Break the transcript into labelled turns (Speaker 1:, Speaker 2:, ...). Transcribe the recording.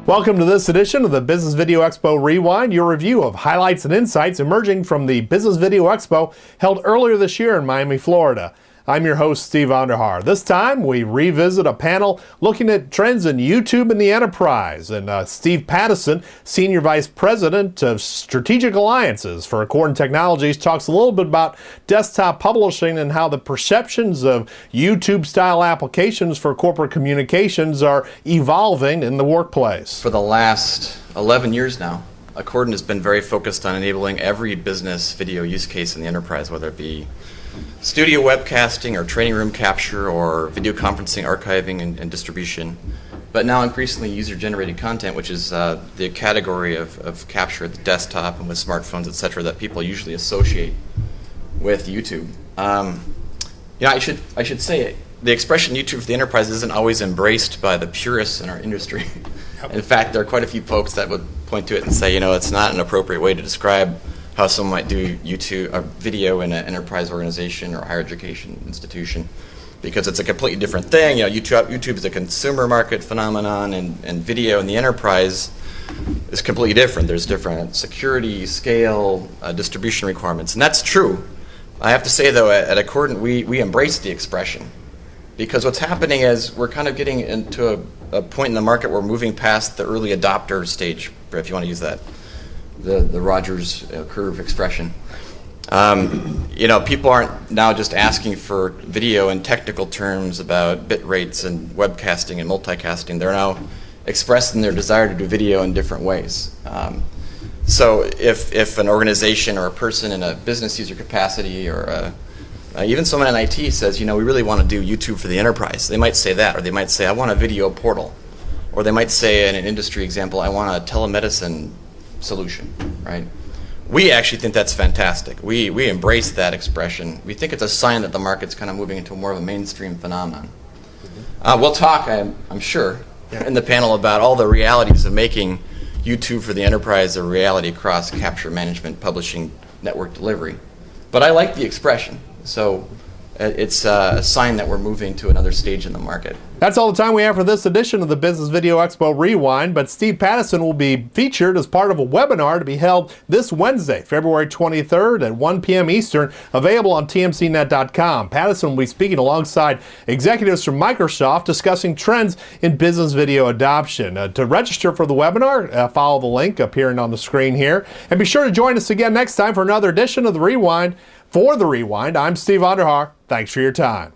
Speaker 1: Welcome to this edition of the Business Video Expo Rewind, your review of highlights and insights emerging from the Business Video Expo held earlier this year in Miami, Florida. I'm your host, Steve Onderhaar. This time, we revisit a panel looking at trends in YouTube and the enterprise. And Steve Pattison, Senior Vice President of Strategic Alliances for Accordent Technologies, talks a little bit about desktop publishing and how the perceptions of YouTube-style applications for corporate communications are evolving in the workplace.
Speaker 2: For the last 11 years now, Accordent has been very focused on enabling every business video use case in the enterprise, whether it be studio webcasting or training room capture or video conferencing, archiving, and distribution. But now increasingly user-generated content, which is the category of capture at the desktop and with smartphones, et cetera, that people usually associate with YouTube. I should say the expression YouTube for the enterprise isn't always embraced by the purists in our industry. In fact, there are quite a few folks that would point to it and say, it's not an appropriate way to describe how someone might do YouTube video in an enterprise organization or higher education institution, because it's a completely different thing. YouTube is a consumer market phenomenon, and video in the enterprise is completely different. There's different security, scale, distribution requirements, and that's true. I have to say, though, at Accordent, we embrace the expression, because what's happening is we're kind of getting into a point in the market where we're moving past the early adopter stage, if you want to use that. The Rogers curve expression. People aren't now just asking for video in technical terms about bit rates and webcasting and multicasting. They're now expressing their desire to do video in different ways. So if an organization or a person in a business user capacity or even someone in IT says, we really want to do YouTube for the enterprise, they might say that, or they might say, I want a video portal. Or they might say, in an industry example, I want a telemedicine solution, right? We actually think that's fantastic. We embrace that expression. We think it's a sign that the market's kind of moving into more of a mainstream phenomenon. We'll talk, I'm sure, in the panel about all the realities of making YouTube for the enterprise a reality across capture management, publishing, network delivery. But I like the expression, so it's a sign that we're moving to another stage in the market.
Speaker 1: That's all the time we have for this edition of the Business Video Expo Rewind, but Steve Pattison will be featured as part of a webinar to be held this Wednesday, February 23rd at 1 p.m. Eastern, available on tmcnet.com. Pattison will be speaking alongside executives from Microsoft discussing trends in business video adoption. To register for the webinar, follow the link appearing on the screen here. And be sure to join us again next time for another edition of The Rewind. For The Rewind, I'm Steve Onderhaar. Thanks for your time.